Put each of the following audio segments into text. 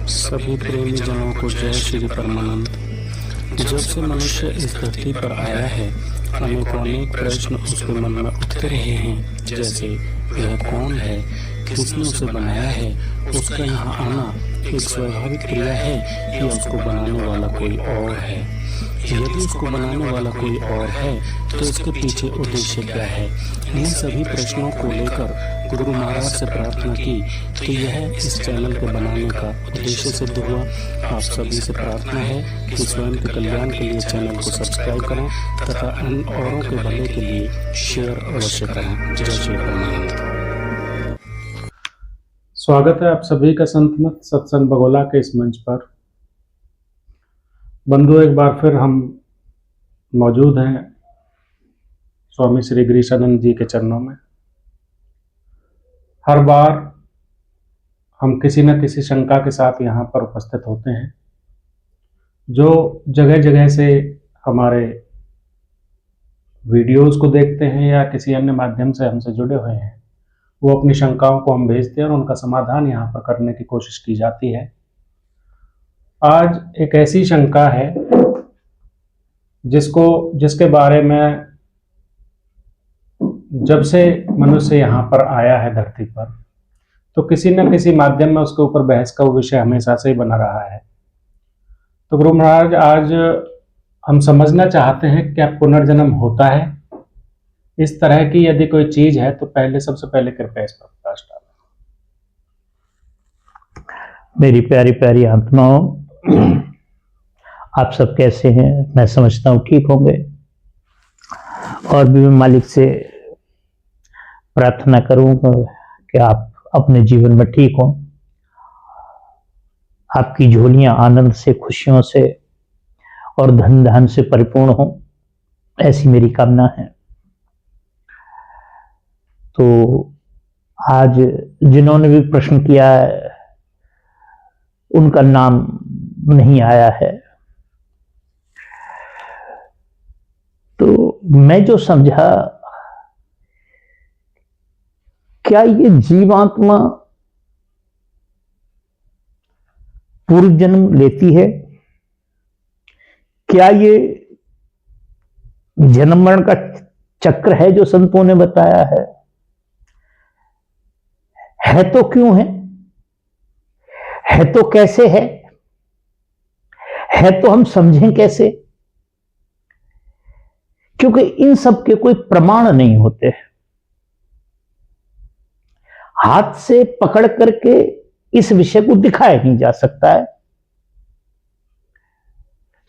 सभी प्रेमी जनों को जय श्री परमानंद। जब से मनुष्य इस धरती पर आया है, अनेक प्रश्न उसके मन में उठते रहे हैं, जैसे वह कौन है, किसने उसे बनाया है, उसका यहाँ आना एक स्वाभाविक क्रिया है या उसको बनाने वाला कोई और है। यदि उसको बनाने वाला कोई और है तो इसके पीछे उद्देश्य क्या है। इन सभी प्रश्नों को लेकर गुरु महाराज से प्रार्थना की तो यह इस चैनल के बनाने का उद्देश्य सिद्ध हुआ। आप सभी से प्रार्थना है कि स्वयं के कल्याण के लिए चैनल को सब्सक्राइब करें तथा अन्य औरों के भले के लिए शेयर अवश्य करें। जय श्री परमानंद। स्वागत है आप सभी का संतमत सत्संग बगोला के इस मंच पर। बंधु, एक बार फिर हम मौजूद हैं स्वामी श्री गिरीशानंद जी के चरणों में। हर बार हम किसी न किसी शंका के साथ यहाँ पर उपस्थित होते हैं। जो जगह जगह से हमारे वीडियोस को देखते हैं या किसी अन्य माध्यम से हमसे जुड़े हुए हैं, वो अपनी शंकाओं को हम भेजते हैं और उनका समाधान यहाँ पर करने की कोशिश की जाती है। आज एक ऐसी शंका है जिसके बारे में जब से मनुष्य यहाँ पर आया है धरती पर, तो किसी न किसी माध्यम में उसके ऊपर बहस का विषय हमेशा से ही बना रहा है। तो गुरु महाराज, आज हम समझना चाहते हैं क्या पुनर्जन्म होता है। इस तरह की यदि कोई चीज है तो सबसे पहले कृपया इस पर प्रकाश डालें। मेरी प्यारी प्यारी आत्माओं, आप सब कैसे हैं? मैं समझता हूँ ठीक होंगे। और भी मैं मालिक से प्रार्थना करूंगा कि आप अपने जीवन में ठीक हों, आपकी झोलियां आनंद से, खुशियों से और धन धान से परिपूर्ण हों, ऐसी मेरी कामना है। तो आज जिन्होंने भी प्रश्न किया है उनका नाम नहीं आया है, तो मैं जो समझा, क्या ये जीवात्मा पूर्व जन्म लेती है? क्या ये जन्म मरण का चक्र है जो संतों ने बताया है? तो क्यों है तो कैसे है तो हम समझें कैसे? क्योंकि इन सब के कोई प्रमाण नहीं होते। हाथ से पकड़ करके इस विषय को दिखाया नहीं जा सकता है।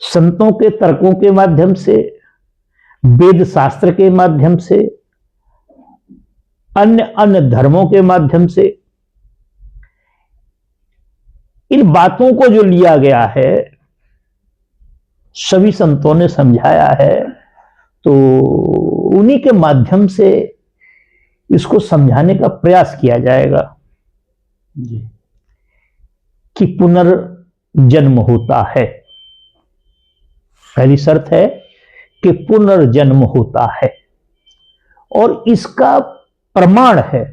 संतों के तर्कों के माध्यम से, वेद शास्त्र के माध्यम से, अन्य धर्मों के माध्यम से इन बातों को जो लिया गया है, सभी संतों ने समझाया है, तो उन्हीं के माध्यम से इसको समझाने का प्रयास किया जाएगा जी कि पुनर्जन्म होता है। पहली शर्त है कि पुनर्जन्म होता है और इसका प्रमाण है।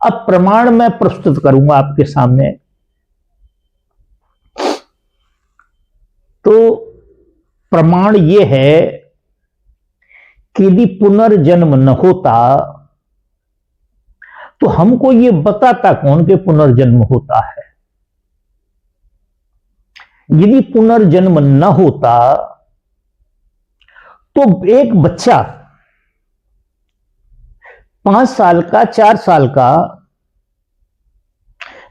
अब प्रमाण मैं प्रस्तुत करूंगा आपके सामने। तो प्रमाण यह है कि यदि पुनर्जन्म न होता तो हमको ये बताता कौन कि पुनर्जन्म होता है। यदि पुनर्जन्म न होता तो एक बच्चा 5 साल का, 4 साल का,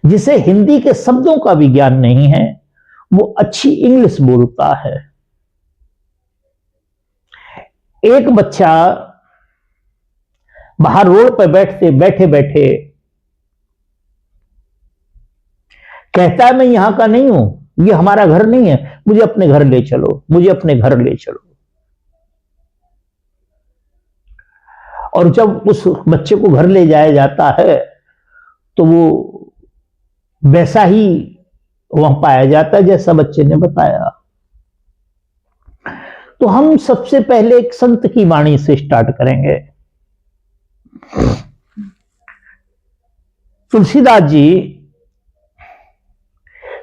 जिसे हिंदी के शब्दों का भी ज्ञान नहीं है, वो अच्छी इंग्लिश बोलता है। एक बच्चा बाहर रोड पर बैठे बैठे कहता है मैं यहां का नहीं हूं, ये हमारा घर नहीं है, मुझे अपने घर ले चलो, मुझे अपने घर ले चलो। और जब उस बच्चे को घर ले जाया जाता है तो वो वैसा ही वहां पाया जाता है जैसा बच्चे ने बताया। तो हम सबसे पहले एक संत की वाणी से स्टार्ट करेंगे। तुलसीदास जी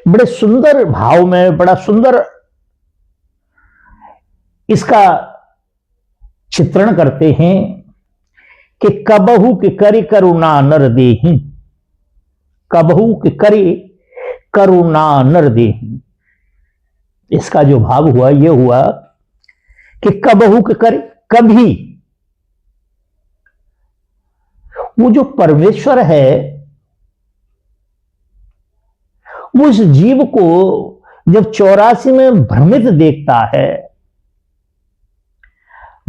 बड़े सुंदर भाव में, बड़ा सुंदर इसका चित्रण करते हैं कि कबहू के करि करुणा नर देहि, कबहू के करि करुणा नर देहि। इसका जो भाव हुआ यह हुआ कि कबहू के करि, कभी वो जो परमेश्वर है वो इस जीव को जब 84 में भ्रमित देखता है,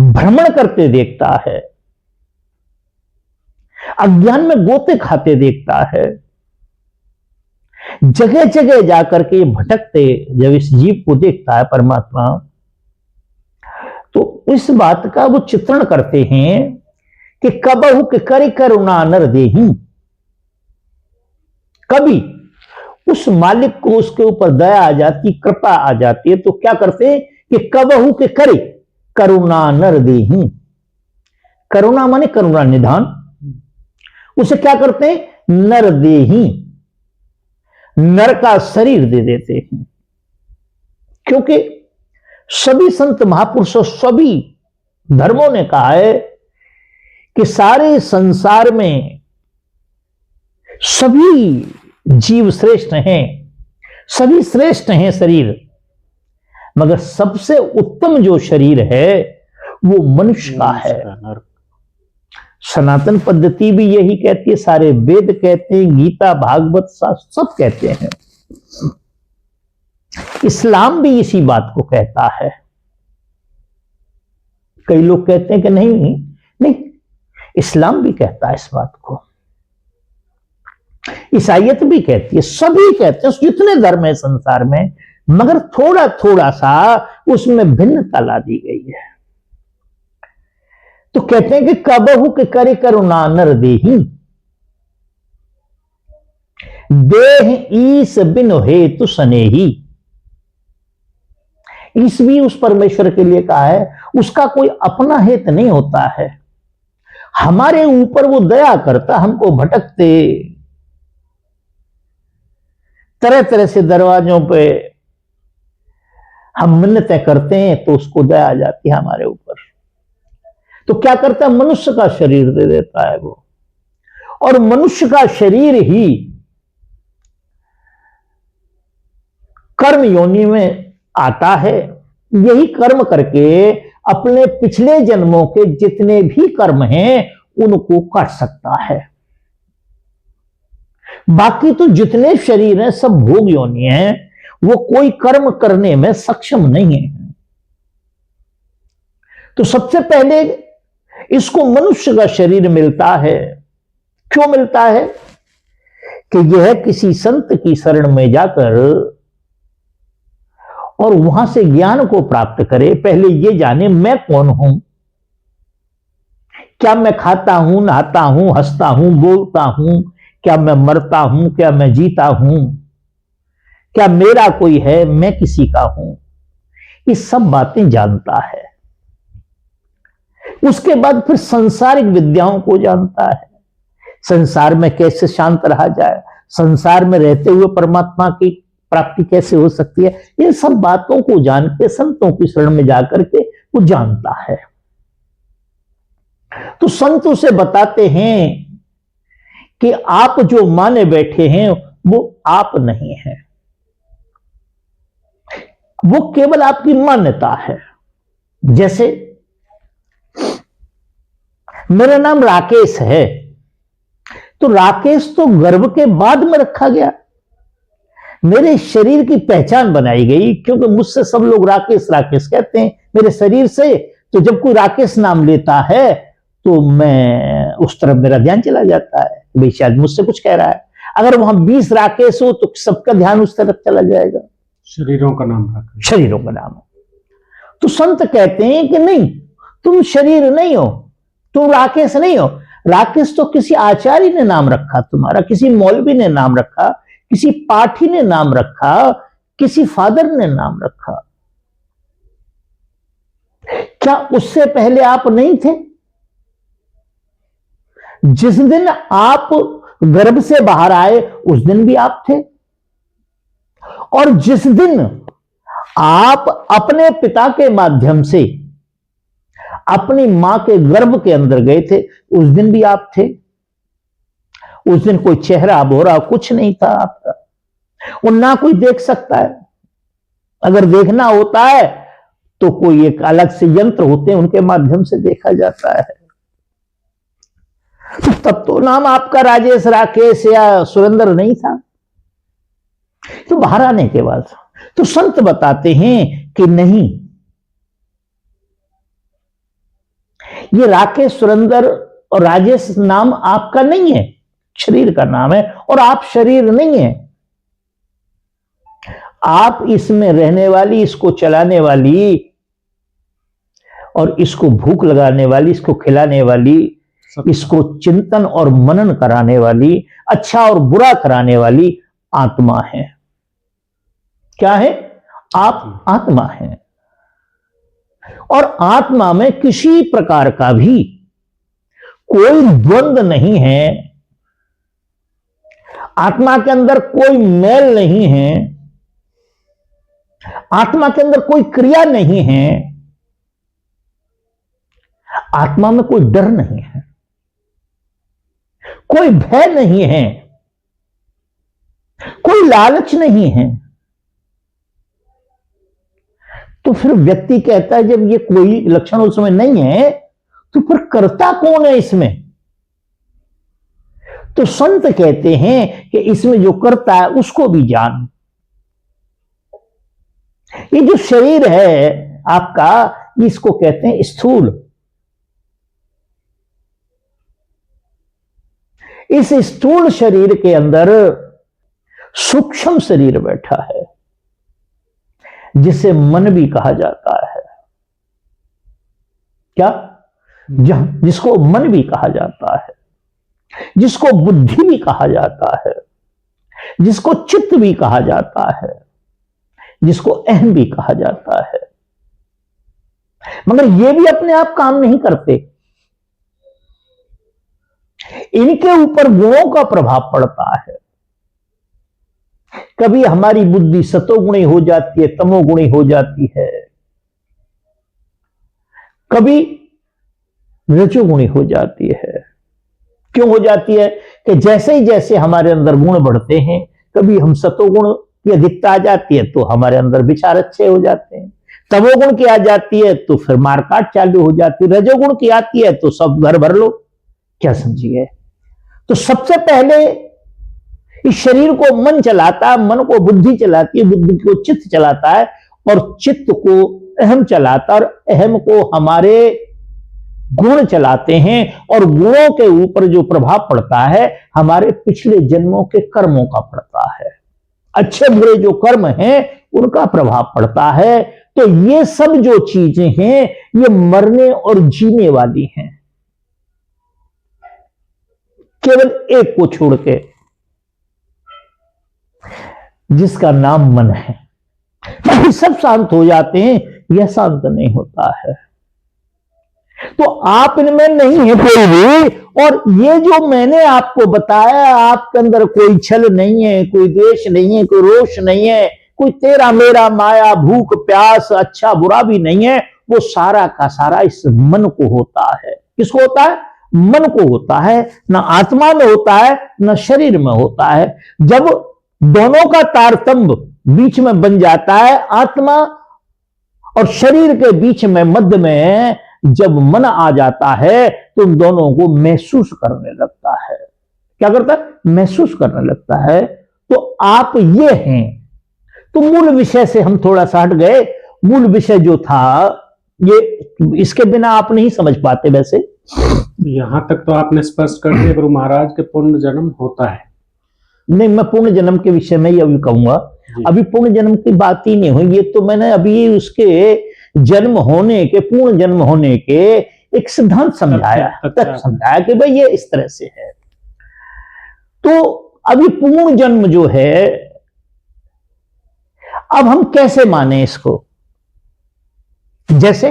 भ्रमण करते देखता है, अज्ञान में गोते खाते देखता है, जगह जगह जाकर के भटकते जब इस जीव को देखता है परमात्मा, तो इस बात का वो चित्रण करते हैं कि कबहू के करि करुणा नर देहि। कभी उस मालिक को उसके ऊपर दया आ जाती, कृपा आ जाती है, तो क्या करते हैं कि कबहू के करि करुणा नर देहि। करुणा माने करुणा निधान, उसे क्या करते हैं, नर देहि, नर का शरीर दे देते हैं। क्योंकि सभी संत महापुरुषों, सभी धर्मों ने कहा है कि सारे संसार में सभी जीव श्रेष्ठ हैं, सभी श्रेष्ठ हैं शरीर, मगर सबसे उत्तम जो शरीर है वो मनुष्य का है। सनातन पद्धति भी यही कहती है, सारे वेद कहते हैं, गीता भागवत सब कहते हैं, इस्लाम भी इसी बात को कहता है। कई लोग कहते हैं कि नहीं नहीं, इस्लाम भी कहता है इस बात को, ईसाईयत भी कहती है, सभी कहते हैं, जितने धर्म है संसार में, मगर थोड़ा थोड़ा सा उसमें भिन्नता ला दी गई है। तो कहते हैं कि कबहू के करि करुणा नर देहि, देह ईस बिनु हेतु सनेही। ईस भी उस परमेश्वर के लिए कहा है, उसका कोई अपना हेत नहीं होता है, हमारे ऊपर वो दया करता, हमको भटकते तरह तरह से दरवाजों पे हम मिन्नतें करते हैं तो उसको दया आ जाती है हमारे ऊपर। तो क्या करता है, मनुष्य का शरीर दे देता है वो, और मनुष्य का शरीर ही कर्म योनि में आता है। यही कर्म करके अपने पिछले जन्मों के जितने भी कर्म हैं उनको काट सकता है। बाकी तो जितने शरीर हैं सब भोग योनि हैं, वो कोई कर्म करने में सक्षम नहीं है। तो सबसे पहले इसको मनुष्य का शरीर मिलता है। क्यों मिलता है कि यह किसी संत की शरण में जाकर और वहां से ज्ञान को प्राप्त करे। पहले ये जाने मैं कौन हूं, क्या मैं खाता हूं, नहाता हूं, हंसता हूं, बोलता हूं, क्या मैं मरता हूं, क्या मैं जीता हूं, क्या मेरा कोई है, मैं किसी का हूं, ये सब बातें जानता है। उसके बाद फिर सांसारिक विद्याओं को जानता है, संसार में कैसे शांत रहा जाए, संसार में रहते हुए परमात्मा की प्राप्ति कैसे हो सकती है, इन सब बातों को जान के संतों की शरण में जाकर के वो जानता है। तो संत उसे बताते हैं कि आप जो माने बैठे हैं वो आप नहीं है, वो केवल आपकी मान्यता है। जैसे मेरा नाम राकेश है, तो राकेश तो गर्भ के बाद में रखा गया, मेरे शरीर की पहचान बनाई गई, क्योंकि मुझसे सब लोग राकेश राकेश कहते हैं मेरे शरीर से। तो जब कोई राकेश नाम लेता है तो मैं उस तरफ मेरा ध्यान चला जाता है, भाई शायद मुझसे कुछ कह रहा है। अगर वहां 20 राकेश हो तो सबका ध्यान उस तरफ चला जाएगा। शरीरों का नाम राकेश, शरीरों का नाम। तो संत कहते हैं कि नहीं, तुम शरीर नहीं हो, तुम राकेश नहीं हो। राकेश तो किसी आचार्य ने नाम रखा तुम्हारा, किसी मौलवी ने नाम रखा, किसी पाठी ने नाम रखा, किसी फादर ने नाम रखा। क्या उससे पहले आप नहीं थे? जिस दिन आप गर्भ से बाहर आए उस दिन भी आप थे। और जिस दिन आप अपने पिता के माध्यम से अपनी मां के गर्भ के अंदर गए थे, उस दिन भी आप थे। उस दिन कोई चेहरा बोरा कुछ नहीं था आपका, और ना कोई देख सकता है। अगर देखना होता है तो कोई एक अलग से यंत्र होते हैं, उनके माध्यम से देखा जाता है। तो तब तो नाम आपका राजेश, राकेश या सुरेंद्र नहीं था। तो बाहर आने के बाद तो संत बताते हैं कि नहीं, ये राकेश, सुरेंद्र और राजेश नाम आपका नहीं है, शरीर का नाम है, और आप शरीर नहीं है। आप इसमें रहने वाली, इसको चलाने वाली और इसको भूख लगाने वाली, इसको खिलाने वाली, इसको चिंतन और मनन कराने वाली, अच्छा और बुरा कराने वाली आत्मा है। क्या है? आप आत्मा है। और आत्मा में किसी प्रकार का भी कोई द्वंद्व नहीं है, आत्मा के अंदर कोई मैल नहीं है, आत्मा के अंदर कोई क्रिया नहीं है, आत्मा में कोई डर नहीं है, कोई भय नहीं है, कोई लालच नहीं है। तो फिर व्यक्ति कहता है जब ये कोई लक्षण उस समय नहीं है तो फिर करता कौन है इसमें? तो संत कहते हैं कि इसमें जो करता है उसको भी जान। ये जो शरीर है आपका, इसको कहते हैं स्थूल। इस स्थूल शरीर के अंदर सूक्ष्म शरीर बैठा है, जिसे मन भी कहा जाता है। क्या? जिसको मन भी कहा जाता है, जिसको बुद्धि भी कहा जाता है, जिसको चित्त भी कहा जाता है, जिसको अहम भी कहा जाता है। मगर ये भी अपने आप काम नहीं करते, इनके ऊपर गुणों का प्रभाव पड़ता है। कभी हमारी बुद्धि सतोगुणी हो जाती है, तमोगुणी हो जाती है, कभी रजोगुणी हो जाती है। क्यों हो जाती है? कि जैसे ही जैसे हमारे अंदर गुण बढ़ते हैं, कभी हम सतोगुण की अधिकता आ जाती है तो हमारे अंदर विचार अच्छे हो जाते हैं, तमोगुण की आ जाती है तो फिर मारकाट चालू हो जाती है, रजोगुण की आती है तो सब घर भर लो। क्या समझिए? तो सबसे पहले इस शरीर को मन चलाता है, मन को बुद्धि चलाती है, बुद्धि को चित्त चलाता है, और चित्त को अहम चलाता है, और अहम को हमारे गुण चलाते हैं। और गुणों के ऊपर जो प्रभाव पड़ता है हमारे पिछले जन्मों के कर्मों का पड़ता है, अच्छे बुरे जो कर्म हैं उनका प्रभाव पड़ता है। तो ये सब जो चीजें हैं ये मरने और जीने वाली हैं, केवल एक को छोड़ के, जिसका नाम मन है। बाकी सब शांत हो जाते हैं, यह शांत नहीं होता है। तो आप इनमें नहीं है कोई भी। और ये जो मैंने आपको बताया, आपके अंदर कोई छल नहीं है, कोई द्वेष नहीं है, कोई रोष नहीं है, कोई तेरा मेरा माया भूख प्यास अच्छा बुरा भी नहीं है। वो सारा का सारा इस मन को होता है। किसको होता है? मन को होता है। ना आत्मा में होता है, ना शरीर में होता है। जब दोनों का तारतम्य बीच में बन जाता है, आत्मा और शरीर के बीच में मध्य में जब मन आ जाता है तो उन दोनों को महसूस करने लगता है। क्या करता है? महसूस करने लगता है। तो आप ये हैं। तो मूल विषय से हम थोड़ा सा हट गए। मूल विषय जो था ये, इसके बिना आप नहीं समझ पाते। वैसे यहां तक तो आपने स्पष्ट कर दिया गुरु महाराज के पूर्ण जन्म होता है। नहीं, मैं पूर्ण जन्म के विषय में ही अभी कहूंगा। अभी पूर्ण जन्म की बात ही नहीं हुई। ये तो मैंने अभी उसके जन्म होने के, पूर्ण जन्म होने के एक सिद्धांत समझाया, तथ्य समझाया कि भाई ये इस तरह से है। तो अभी पूर्ण जन्म जो है, अब हम कैसे माने इसको? जैसे